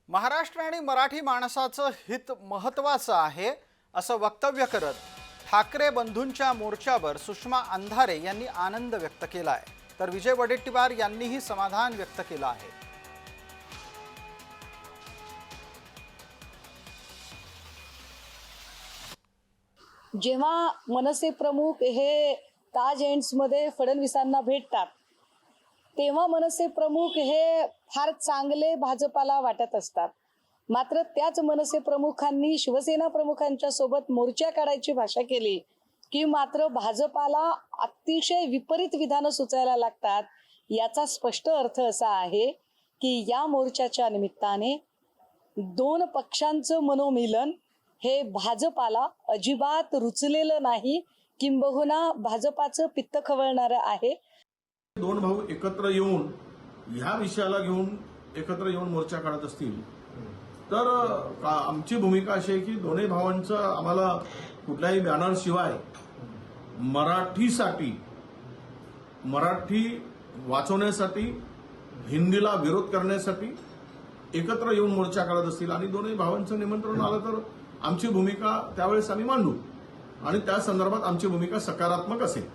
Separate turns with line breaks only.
महाराष्ट्र आणि मराठी माणसाचं हित महत्त्वाचं आहे असं वक्तव्य करत ठाकरे बंधूंच्या मोर्चावर सुषमा अंधारे यांनी आनंद व्यक्त केला आहे, तर विजय वडेट्टीवार यांनीही समाधान व्यक्त केलं आहे।
जेव्हा मनसे प्रमुख हे ताज एंड्स मध्ये फडणवीसांना भेटतात तेव्हा मनसे प्रमुख हे फार चांगले भाजपाला वाटत असतात। मात्र त्याच मनसे प्रमुखांनी शिवसेना प्रमुखांच्या सोबत मोर्चा काढायची भाषा केली की मात्र भाजपाला अतिशय विपरीत विधानं सुचायला लागतात। याचा स्पष्ट अर्थ असा आहे की या मोर्चाच्या निमित्ताने दोन पक्षांचं मनोमिलन हे भाजपाला अजिबात रुचलेलं नाही, किंबहुना भाजपाचं पित्त खवळणारं आहे।
दोन भाऊ एकत्र येऊन ह्या विषयाला घेऊन एकत्र येऊन मोर्चा काढत असतील तर आमची भूमिका अशी आहे की दोन्ही भावांचं आम्हाला कुठल्याही बॅनर शिवाय मराठी वाचवण्यासाठी, हिंदीला विरोध करण्यासाठी एकत्र येऊन मोर्चा काढत असतील आणि दोन्ही भावांचं निमंत्रण आलं तर आमची भूमिका त्यावेळेस आम्ही मांडू आणि त्या संदर्भात आमची भूमिका सकारात्मक असेल।